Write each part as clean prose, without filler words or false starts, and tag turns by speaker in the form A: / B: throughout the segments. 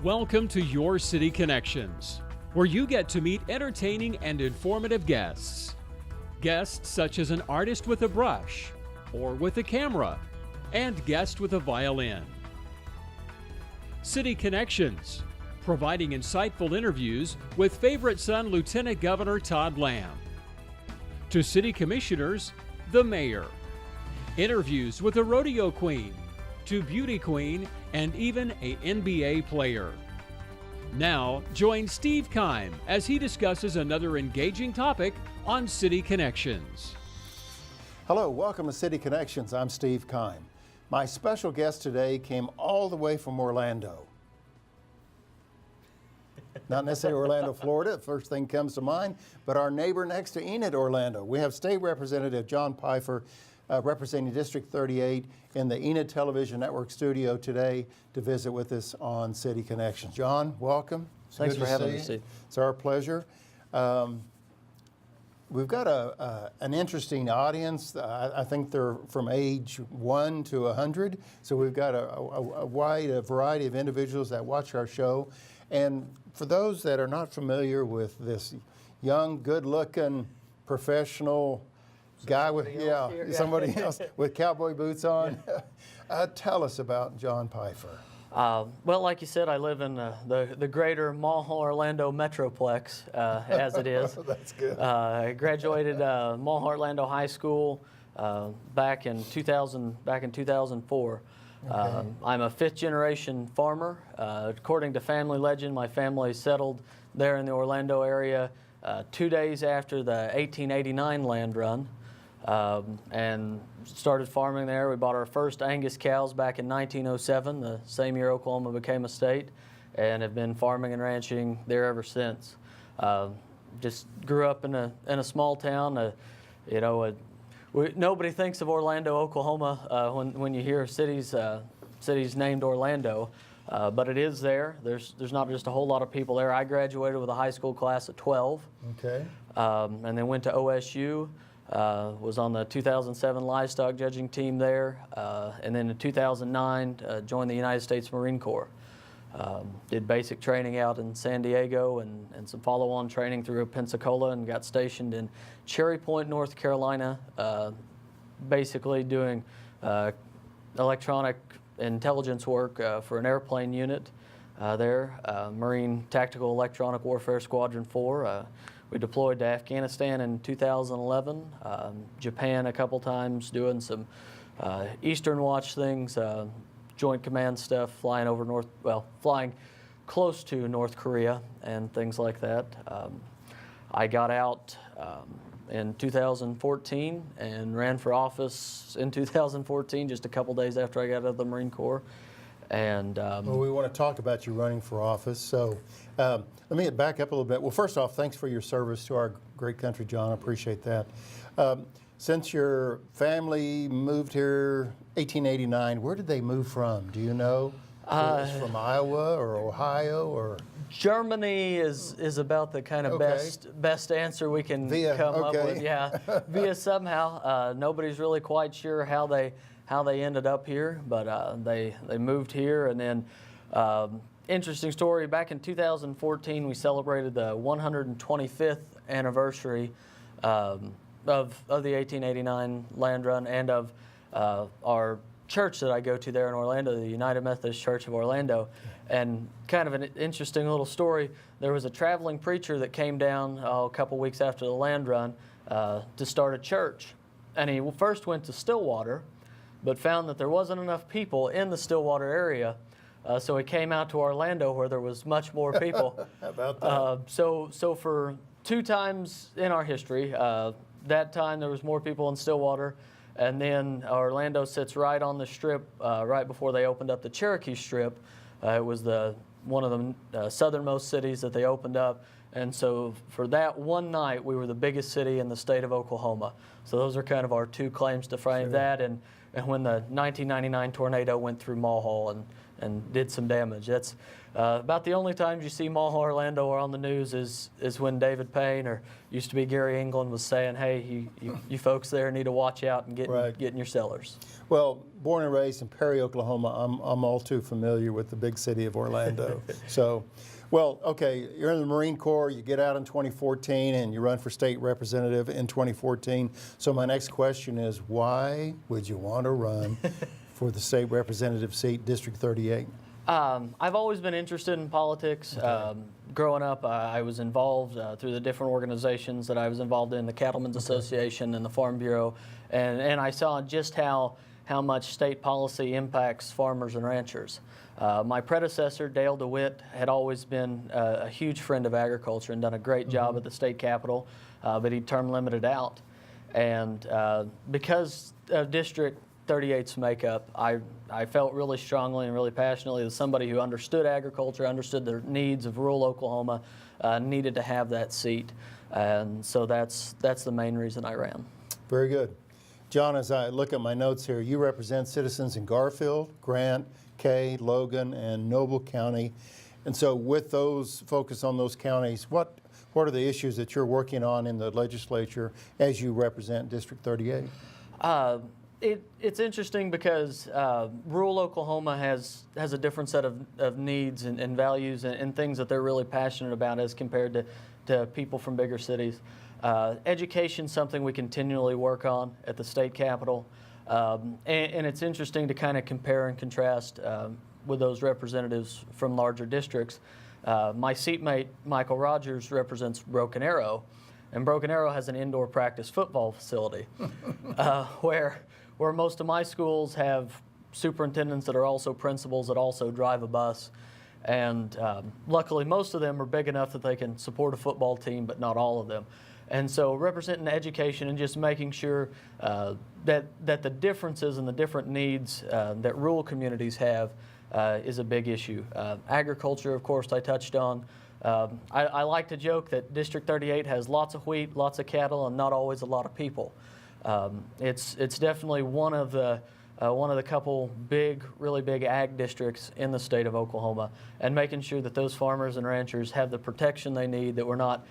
A: Welcome to Your City Connections, where you get to meet entertaining and informative guests. Guests such as an artist with a brush or with a camera, and guest with a violin. City Connections, providing insightful interviews with favorite son Lieutenant Governor Todd Lamb. To city commissioners, the mayor. Interviews with a rodeo queen, to beauty queen, and even a NBA player. Now, join Steve Kime as he discusses another engaging topic on City Connections.
B: Hello, welcome to City Connections. I'm Steve Kime. My special guest today came all the way from Orlando. Not necessarily Orlando, Florida, the first thing comes to mind, but our neighbor next to Enid, Orlando. We have State Representative John Pfeiffer, representing District 38 in the Enid Television Network studio today to visit with us on City Connections. John, welcome.
C: Thanks for having me, Steve.
B: It's our pleasure. We've got an interesting audience. I think they're from age 1 to 100. So we've got a wide variety of individuals that watch our show. And for those that are not familiar with this young, good-looking, professional guy with somebody else with cowboy boots on, tell us about John Pfeiffer.
C: Well, like you said, I live in the greater Mulholland-Orlando metroplex, as it is.
B: That's good.
C: I graduated Mulholland-Orlando High School back in 2004.
B: Okay.
C: I'm a fifth-generation farmer. According to family legend, my family settled there in the Orlando area 2 days after the 1889 land run. And started farming there. We bought our first Angus cows back in 1907, the same year Oklahoma became a state, and have been farming and ranching there ever since. Just grew up in a small town. Nobody thinks of Orlando, Oklahoma when you hear cities named Orlando, but it is there. There's not just a whole lot of people there. I graduated with a high school class of 12,
B: Okay.
C: and then went to OSU. Was on the 2007 livestock judging team there, and then in 2009 joined the United States Marine Corps. Did basic training out in San Diego and some follow-on training through Pensacola, and got stationed in Cherry Point, North Carolina, basically doing electronic intelligence work for an airplane unit there, Marine Tactical Electronic Warfare Squadron 4. We deployed to Afghanistan in 2011, Japan a couple times, doing some Eastern Watch things, Joint Command stuff, flying close to North Korea and things like that. I got out in 2014 and ran for office in 2014, just a couple days after I got out of the Marine Corps. And
B: well, we want to talk about you running for office. So let me back up a little bit. Well, first off, thanks for your service to our great country, John. I appreciate that. Since your family moved here 1889, where did they move from? Do you know? From Iowa or Ohio or?
C: Germany is about the kind of best answer we can come up with. Yeah, via somehow. Nobody's really quite sure how they ended up here, but they moved here. And then interesting story, back in 2014 we celebrated the 125th anniversary of the 1889 land run, and of our church that I go to there in Orlando, the United Methodist Church of Orlando. And kind of an interesting little story, there was a traveling preacher that came down a couple weeks after the land run to start a church. And he first went to Stillwater, but found that there wasn't enough people in the Stillwater area, so he came out to Orlando where there was much more people.
B: How about that?
C: So for 2 times in our history, that time there was more people in Stillwater, and then Orlando sits right on the strip, right before they opened up the Cherokee Strip. It was one of the southernmost cities that they opened up. And so for that one night, we were the biggest city in the state of Oklahoma. So those are kind of our 2 claims to fame. That and when the 1999 tornado went through Mulholland and did some damage. That's about the only times you see Mall Orlando or on the news is when David Payne, or used to be Gary England, was saying, hey, you folks there need to watch out and get in your cellars.
B: Well, born and raised in Perry, Oklahoma, I'm all too familiar with the big city of Orlando. So, well, okay, you're in the Marine Corps, you get out in 2014, and you run for state representative in 2014. So my next question is, why would you want to run for the state representative seat, District 38?
C: I've always been interested in politics. Okay. Growing up, I was involved through the different organizations that I was involved in, the Cattlemen's Association and the Farm Bureau, and I saw just how much state policy impacts farmers and ranchers. My predecessor, Dale DeWitt, had always been a huge friend of agriculture and done a great job at the state capitol, but he term limited out. And because of District 38's makeup, I felt really strongly and really passionately that somebody who understood agriculture, understood the needs of rural Oklahoma, needed to have that seat. And so that's the main reason I ran.
B: Very good. John, as I look at my notes here, you represent citizens in Garfield, Grant, Kay, Logan, and Noble County. And so with those, focus on those counties, what are the issues that you're working on in the legislature as you represent District 38?
C: It's interesting because rural Oklahoma has a different set of needs and values and things that they're really passionate about as compared to people from bigger cities. Education's something we continually work on at the state capitol, and it's interesting to kind of compare and contrast with those representatives from larger districts. My seatmate, Michael Rogers, represents Broken Arrow, and Broken Arrow has an indoor practice football facility where most of my schools have superintendents that are also principals that also drive a bus. And luckily, most of them are big enough that they can support a football team, but not all of them. And so representing education and just making sure that the differences and the different needs that rural communities have is a big issue. Agriculture, of course, I touched on. I like to joke that District 38 has lots of wheat, lots of cattle, and not always a lot of people. It's definitely one of the couple really big ag districts in the state of Oklahoma, and making sure that those farmers and ranchers have the protection they need, that we're not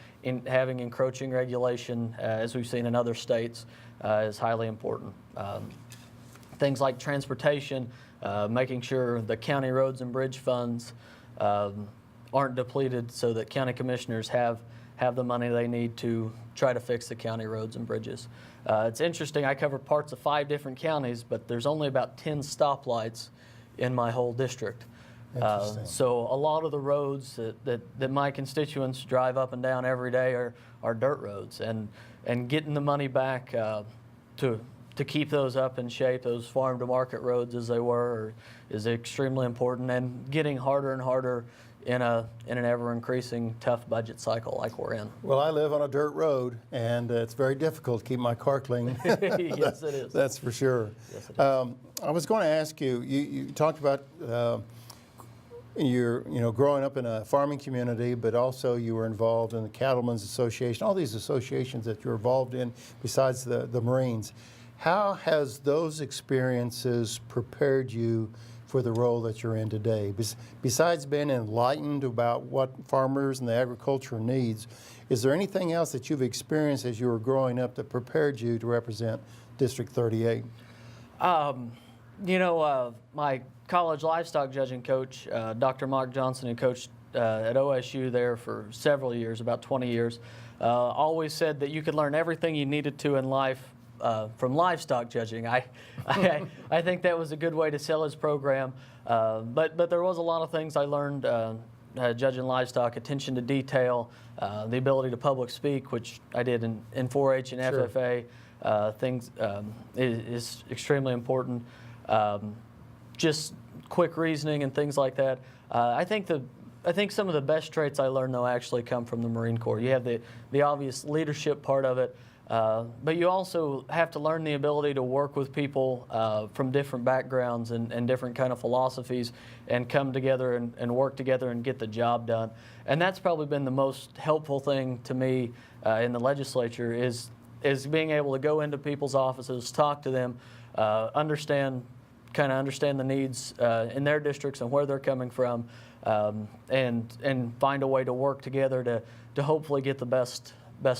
C: having encroaching regulation as we've seen in other states is highly important. Things like transportation, making sure the county roads and bridge funds aren't depleted so that county commissioners have the money they need to try to fix the county roads and bridges. It's interesting, I cover parts of 5 different counties, but there's only about 10 stoplights in my whole district. So a lot of the roads that my constituents drive up and down every day are dirt roads, and getting the money back to keep those up in shape, those farm to market roads as they were, is extremely important, and getting harder and harder in an ever-increasing tough budget cycle like we're in.
B: Well, I live on a dirt road, and it's very difficult to keep my car clean.
C: Yes, it is.
B: That's for sure.
C: Yes, it is.
B: I was going to ask you, you talked about your growing up in a farming community, but also you were involved in the Cattlemen's Association, all these associations that you're involved in besides the Marines. How has those experiences prepared you for the role that you're in today? Besides being enlightened about what farmers and the agriculture needs, is there anything else that you've experienced as you were growing up that prepared you to represent District 38?
C: My college livestock judging coach, Dr. Mark Johnson, who coached at OSU there for several years, about 20 years, always said that you could learn everything you needed to in life from livestock judging. I think that was a good way to sell his program, but there was a lot of things I learned judging livestock: attention to detail, the ability to public speak, which I did in 4-H and
B: Sure.
C: FFA. Things is extremely important. Just quick reasoning and things like that. I think some of the best traits I learned, though, actually come from the Marine Corps. You have the obvious leadership part of it, but you also have to learn the ability to work with people from different backgrounds and different kind of philosophies, and come together and work together and get the job done. And that's probably been the most helpful thing to me in the legislature is being able to go into people's offices, talk to them, understand kind of understand the needs in their districts and where they're coming from, and find a way to work together to hopefully get the best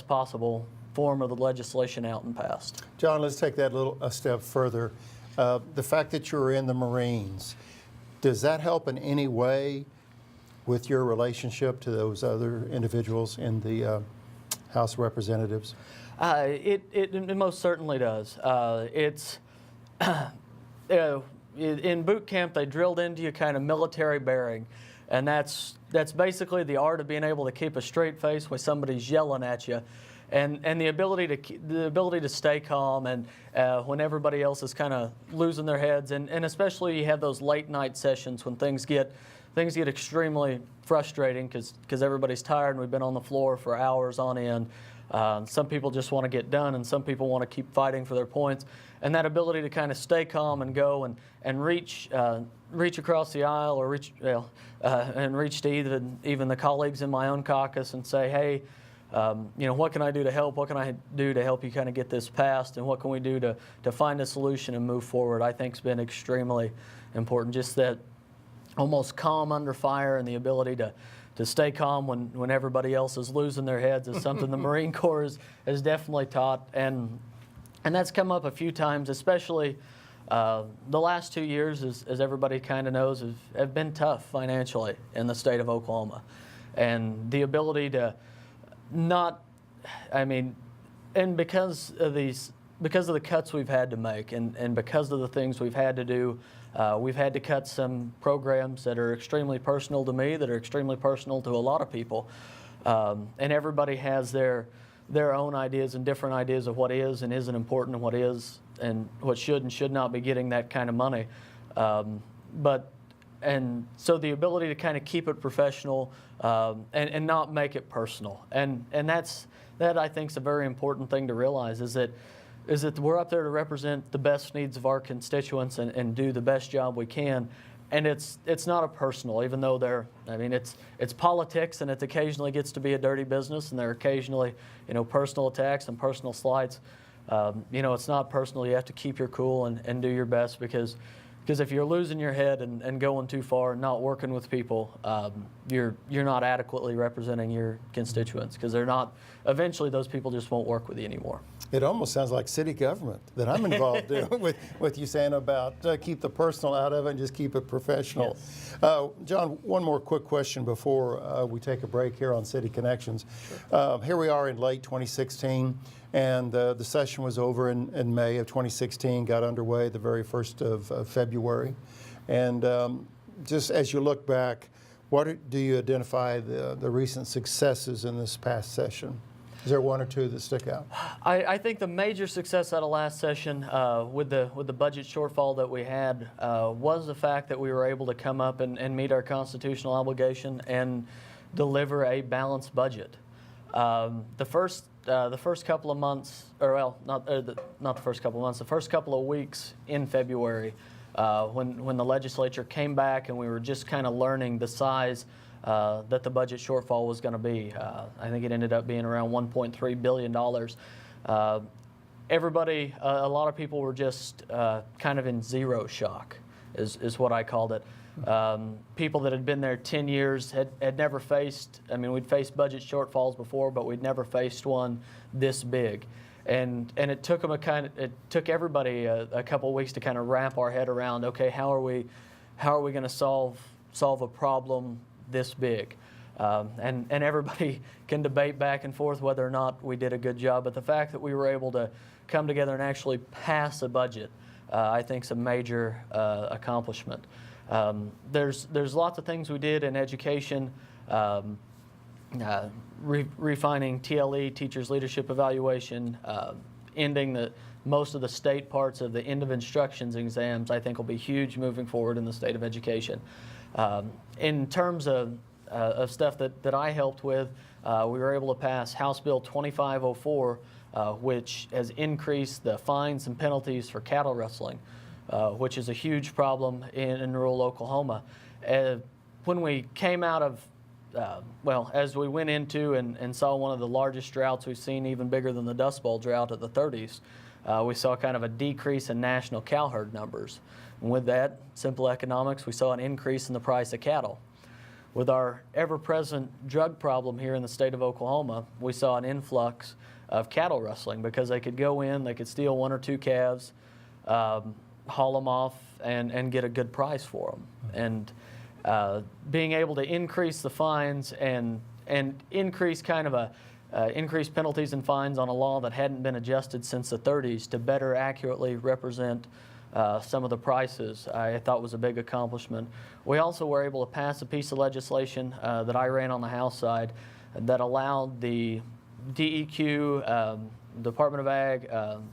C: possible form of the legislation out and passed.
B: John, let's take that a step further. The fact that you're in the Marines, does that help in any way with your relationship to those other individuals in the House of Representatives?
C: It most certainly does. It's in boot camp, they drilled into you kind of military bearing, and that's basically the art of being able to keep a straight face when somebody's yelling at you, and the ability to stay calm and when everybody else is kind of losing their heads, and especially you have those late night sessions when things get extremely frustrating because everybody's tired and we've been on the floor for hours on end. Some people just want to get done, and some people want to keep fighting for their points. And that ability to kind of stay calm and go and reach across the aisle, or reach to even the colleagues in my own caucus and say, hey, what can I do to help? What can I do to help you kind of get this passed? And what can we do to find a solution and move forward? I think has been extremely important. Just that almost calm under fire, and the ability to stay calm when everybody else is losing their heads is something the Marine Corps has definitely taught. And that's come up a few times, especially the last 2 years, as everybody kind of knows, have been tough financially in the state of Oklahoma. And the ability to and because of the cuts we've had to make, and because of the things we've had to do, we've had to cut some programs that are extremely personal to me, that are extremely personal to a lot of people. And everybody has their own ideas and different ideas of what is and isn't important, and what is and what should and should not be getting that kind of money. And so the ability to kind of keep it professional and not make it personal. And that I think is a very important thing to realize, is that we're up there to represent the best needs of our constituents and do the best job we can. And it's not a personal, even though it's politics, and it occasionally gets to be a dirty business, and there are occasionally, personal attacks and personal slights. It's not personal. You have to keep your cool and do your best, because if you're losing your head and going too far and not working with people, you're not adequately representing your constituents, because eventually those people just won't work with you anymore.
B: It almost sounds like city government that I'm involved in, with you saying about keep the personal out of it and just keep it professional. Yes. John, one more quick question before we take a break here on City Connections. Sure. Here we are in late 2016, and the session was over in May of 2016, got underway the very 1st of February. And just as you look back, what do you identify the recent successes in this past session? Is there one or two that stick out?
C: I think the major success out of last session with the budget shortfall that we had was the fact that we were able to come up and meet our constitutional obligation and deliver a balanced budget. The first couple of months, not the first couple of months, the first couple of weeks in February, when the legislature came back and we were just kind of learning the size that the budget shortfall was going to be. I think it ended up being around $1.3 billion. Everybody, a lot of people were just kind of in zero shock, is what I called it. People that had been there 10 years had never faced, we'd faced budget shortfalls before, but we'd never faced one this big. And it took them it took everybody a couple of weeks to kind of wrap our head around, okay, how are we going to solve a problem this big? And everybody can debate back and forth whether or not we did a good job, but the fact that we were able to come together and actually pass a budget, I think is a major accomplishment. There's lots of things we did in education, refining TLE, Teachers Leadership Evaluation, ending most of the state parts of the end of instructions exams. I think will be huge moving forward in the state of education. In terms of stuff that I helped with, we were able to pass House Bill 2504, which has increased the fines and penalties for cattle rustling, which is a huge problem in rural Oklahoma. When we came out of, as we went into and saw one of the largest droughts we've seen, even bigger than the Dust Bowl drought of the 30s, we saw kind of a decrease in national cow herd numbers. And with that, simple economics, we saw an increase in the price of cattle. With our ever-present drug problem here in the state of Oklahoma, we saw an influx of cattle rustling because they could go in, they could steal 1 or 2 calves, haul them off, and get a good price for them. And being able to increase the fines and increase kind of increased penalties and fines on a law that hadn't been adjusted since the 30s to better accurately represent some of the prices, I thought was a big accomplishment. We also were able to pass a piece of legislation that I ran on the House side that allowed the DEQ, Department of Ag,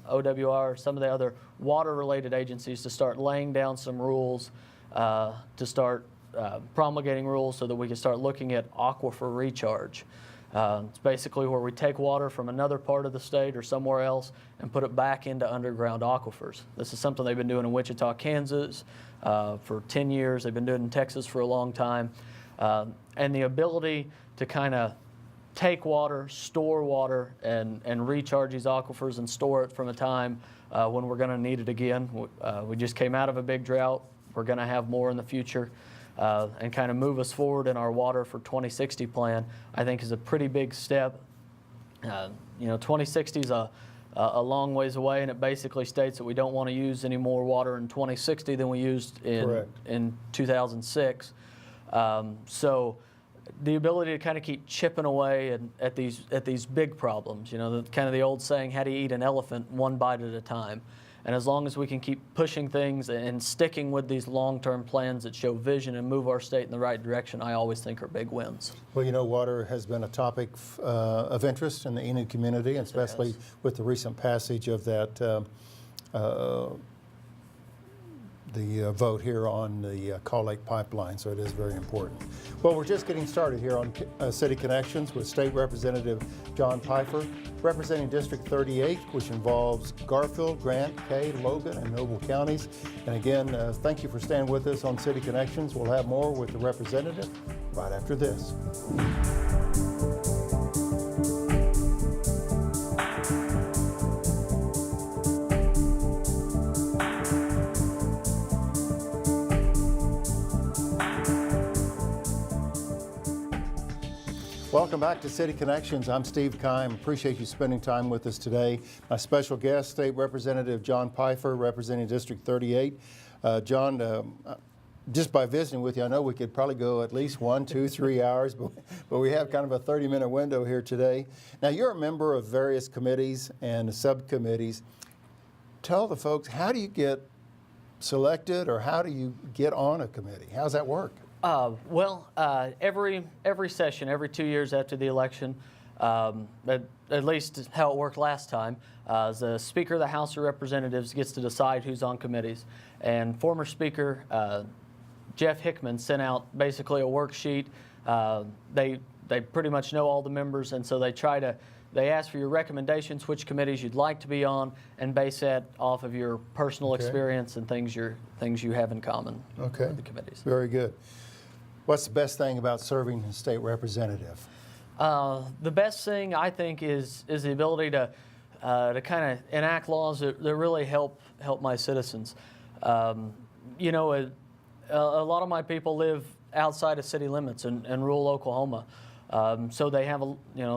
C: OWR, some of the other water-related agencies to start laying down some rules, to start promulgating rules so that we can start looking at aquifer recharge. It's basically where we take water from another part of the state or somewhere else and put it back into underground aquifers. This is something they've been doing in Wichita, Kansas for 10 years. They've been doing it in Texas for a long time. And the ability to kind of take water, store water, and recharge these aquifers and store it from a time when we're going to need it again. We just came out of a big drought. We're going to have more in the future. And kind of move us forward in our Water for 2060 plan, I think is a pretty big step. 2060 is a long ways away, and it basically states that we don't want to use any more water in 2060 than we used in 2006. So the ability to kind of keep chipping away at these big problems, kind of the old saying, how do you eat an elephant? One bite at a time. And as long as we can keep pushing things and sticking with these long-term plans that show vision and move our state in the right direction, I always think are big wins.
B: Well, water has been a topic of interest in the Enid community, and especially with the recent passage of that the vote here on the Call Lake pipeline, so it is very important. Well, we're just getting started here on City Connections with State Representative John Pfeiffer, representing District 38, which involves Garfield, Grant, Kay, Logan, and Noble counties. And again, thank you for staying with us on City Connections. We'll have more with the representative right after this. Welcome back to City Connections. I'm Steve Kime. Appreciate you spending time with us today. My special guest, State Representative John Pfeiffer, representing District 38. John, just by visiting with you, I know we could probably go at least 1, 2, 3 hours, but we have kind of a 30-minute window here today. Now, you're a member of various committees and subcommittees. Tell the folks, how do you get selected, or how do you get on a committee? How's that work?
C: Every session, every 2 years after the election, at least how it worked last time, the Speaker of the House of Representatives gets to decide who's on committees. And former Speaker Jeff Hickman sent out basically a worksheet. They pretty much know all the members, and so they ask for your recommendations, which committees you'd like to be on, and base that off of your personal experience and things you have in common with the committees.
B: Very good. What's the best thing about serving as state representative?
C: The best thing, I think, is the ability to kind of enact laws that really help my citizens. A lot of my people live outside of city limits in rural Oklahoma. So they have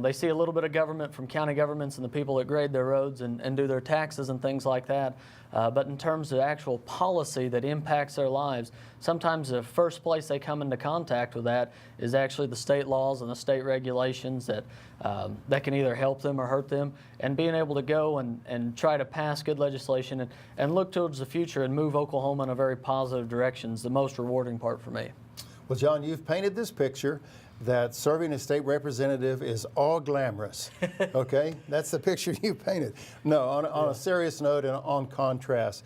C: they see a little bit of government from county governments and the people that grade their roads and do their taxes and things like that. But in terms of actual policy that impacts their lives, sometimes the first place they come into contact with that is actually the state laws and the state regulations that can either help them or hurt them. And being able to go and try to pass good legislation and look towards the future and move Oklahoma in a very positive direction is the most rewarding part for me.
B: Well, John, you've painted this picture that serving as state representative is all glamorous, okay? That's the picture you painted. No, on a serious note and on contrast,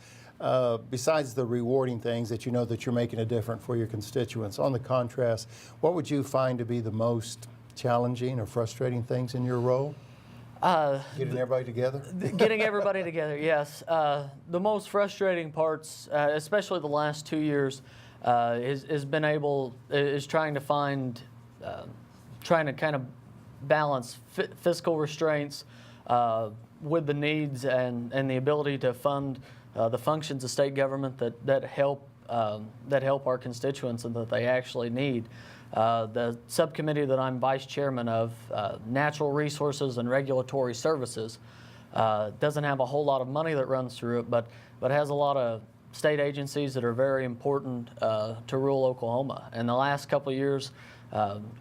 B: besides the rewarding things that you know that you're making a difference for your constituents, on the contrast, what would you find to be the most challenging or frustrating things in your role? Getting everybody together?
C: Getting everybody together, yes. The most frustrating parts, especially the last 2 years, is trying to kind of balance fiscal restraints, with the needs and the ability to fund the functions of state government that help our constituents and that they actually need. The subcommittee that I'm vice chairman of, Natural Resources and Regulatory Services, doesn't have a whole lot of money that runs through it, but has a lot of state agencies that are very important to rural Oklahoma. And the last couple of years,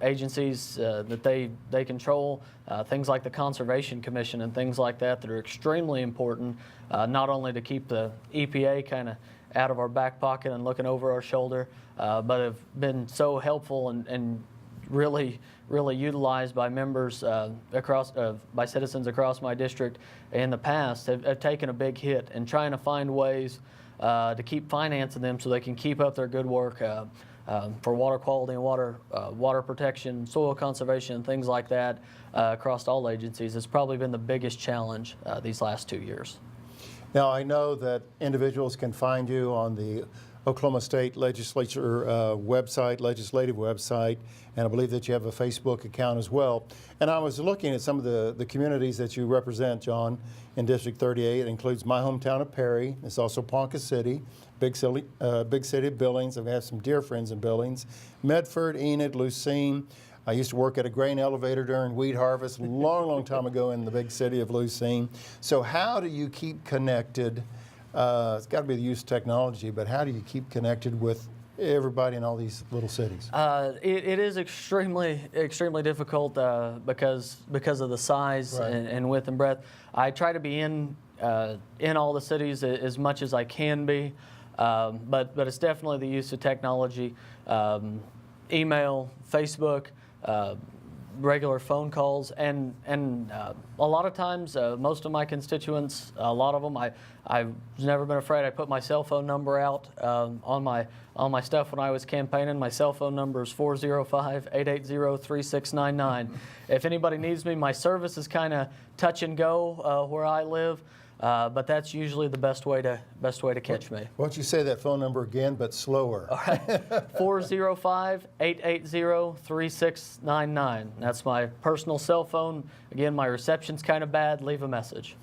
C: agencies that they control, things like the Conservation Commission and things like that are extremely important, not only to keep the EPA kind of out of our back pocket and looking over our shoulder, but have been so helpful and really utilized by members by citizens across my district in the past, have taken a big hit, and trying to find ways to keep financing them so they can keep up their good work for water quality and water protection, soil conservation, and things like that across all agencies has probably been the biggest challenge these last 2 years.
B: Now, I know that individuals can find you on the Oklahoma State Legislature website, legislative website, and I believe that you have a Facebook account as well. And I was looking at some of the communities that you represent, John, in District 38. It includes my hometown of Perry. It's also Ponca City, big city of Billings. I've had some dear friends in Billings. Medford, Enid, Lucene. I used to work at a grain elevator during wheat harvest a long time ago in the big city of Lucene. So how do you keep connected? It's got to be the use of technology, but how do you keep connected with everybody in all these little cities?
C: It is extremely difficult because of the size and width and breadth. I try to be in all the cities as much as I can be, but it's definitely the use of technology, email, Facebook, regular phone calls, and a lot of times, most of my constituents, a lot of them, I've never been afraid. I put my cell phone number out on my stuff when I was campaigning. My cell phone number is 405-880-3699. If anybody needs me, my service is kind of touch and go where I live. But that's usually the best way to catch me.
B: Why don't you say that phone number again, but slower?
C: All right, 405-880-3699. That's my personal cell phone. Again, my reception's kind of bad. Leave a message.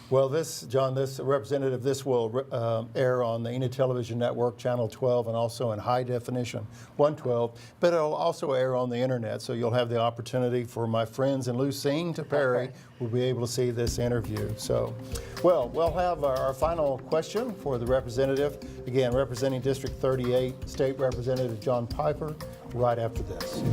B: Well, John, this representative, this will air on the Enid Television Network, Channel 12, and also in high definition, 112. But it'll also air on the internet, so you'll have the opportunity for my friends in Lucene to Perry will be able to see this interview. So, well, we'll have our final question for the representative. Again, representing District 38, State Representative John Pfeiffer, right after this.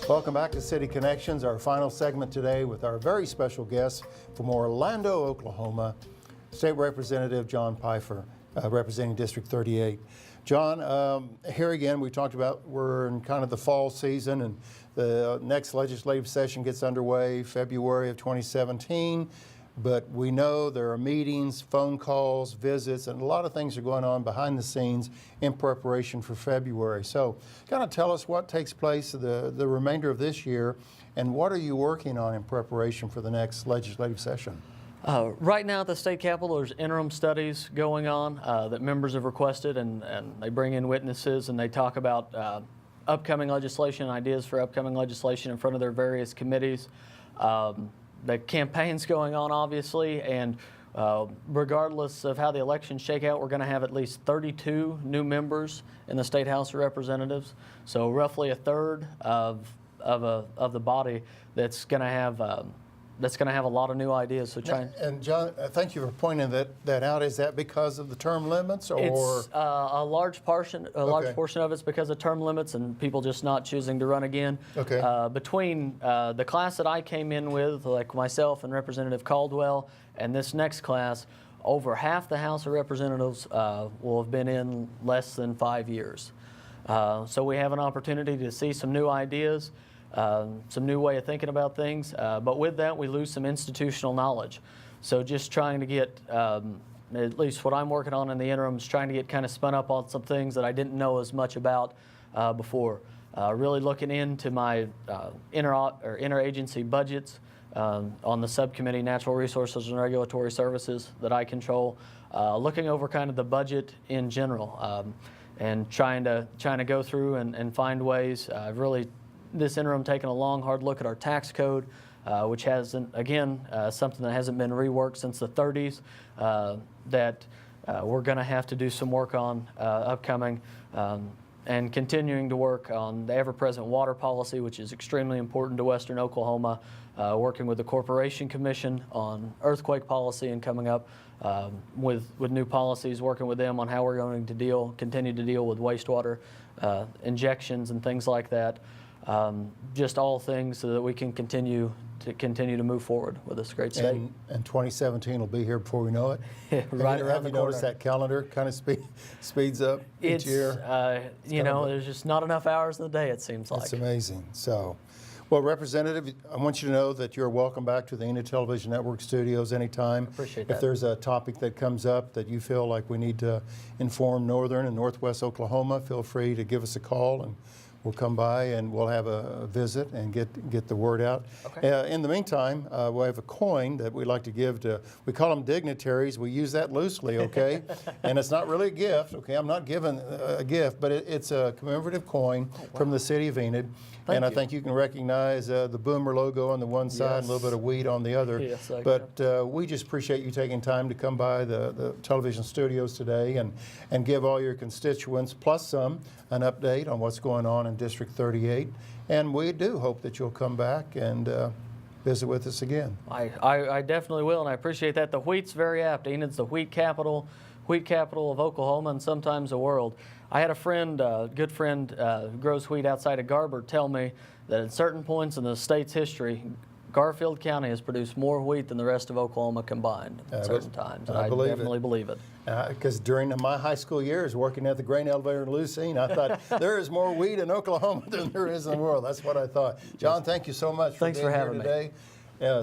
B: Welcome back to City Connections, our final segment today with our very special guest from Orlando, Oklahoma, State Representative John Pfeiffer, representing District 38. John, here again, we talked about we're in kind of the fall season, and the next legislative session gets underway February of 2017. But we know there are meetings, phone calls, visits, and a lot of things are going on behind the scenes in preparation for February. So kind of tell us what takes place the remainder of this year, and what are you working on in preparation for the next legislative session?
C: Right now at the state capitol, there's interim studies going on that members have requested, and they bring in witnesses and they talk about upcoming legislation, ideas for upcoming legislation in front of their various committees. The campaign's going on, obviously, and regardless of how the elections shake out, we're going to have at least 32 new members in the State House of Representatives. So roughly a third of the body that's going to have a lot of new ideas. So
B: And John, thank you for pointing that out. Is that because of the term limits, or
C: it's a large portion of it's because of term limits and people just not choosing to run again.
B: Okay.
C: Between the class that I came in with, like myself and Representative Caldwell, and this next class, over half the House of Representatives will have been in less than 5 years. So we have an opportunity to see some new ideas. Some new way of thinking about things, but with that we lose some institutional knowledge. So just trying to get, at least what I'm working on in the interim, is trying to get kind of spun up on some things that I didn't know as much about before. Really looking into my interagency budgets, on the subcommittee, Natural Resources and Regulatory Services, that I control, looking over kind of the budget in general, and trying to go through and find ways. I've really, this interim, taken a long, hard look at our tax code, which hasn't, again, something that hasn't been reworked since the 30s, that we're going to have to do some work on upcoming, and continuing to work on the ever-present water policy, which is extremely important to Western Oklahoma, working with the Corporation Commission on earthquake policy, and coming up with new policies, working with them on how we're going to continue to deal with wastewater injections and things like that. Just all things so that we can continue to move forward with this great state.
B: And 2017 will be here before we know it.
C: Right around the corner.
B: Have you noticed that calendar kind of speeds up each year?
C: You know, there's just not enough hours in the day, it seems like.
B: It's amazing. So, well, Representative, I want you to know that you're welcome back to the Enid Television Network studios anytime.
C: Appreciate that.
B: If there's a topic that comes up that you feel like we need to inform Northern and Northwest Oklahoma, feel free to give us a call, and we'll come by and we'll have a visit and get the word out.
C: Okay.
B: In the meantime, we have a coin that we like to give to, we call them dignitaries. We use that loosely, okay? And it's not really a gift, okay? I'm not giving a gift, but it's a commemorative coin from the city of Enid.
C: Thank you.
B: I think you can recognize the Boomer logo on the one side, and a little bit of wheat on the other.
C: Yes, I
B: but we just appreciate you taking time to come by the television studios today and give all your constituents, plus some, an update on what's going on in District 38. And we do hope that you'll come back and visit with us again.
C: I definitely will, and I appreciate that. The wheat's very apt. Enid's the wheat capital of Oklahoma and sometimes the world. I had a friend, good friend, who grows wheat outside of Garber, tell me that at certain points in the state's history, Garfield County has produced more wheat than the rest of Oklahoma combined at certain times. And I definitely believe it.
B: Because during my high school years working at the grain elevator in Lucene, I thought there is more wheat in Oklahoma than there is in the world. That's what I thought. John, thank you so much for being here today.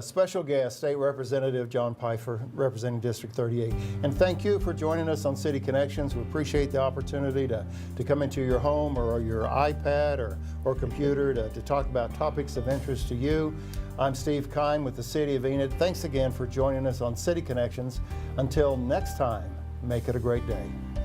B: Special guest, State Representative John Pfeiffer, representing District 38. And thank you for joining us on City Connections. We appreciate the opportunity to come into your home or your iPad or computer to talk about topics of interest to you. I'm Steve Kime with the City of Enid. Thanks again for joining us on City Connections. Until next time, make it a great day.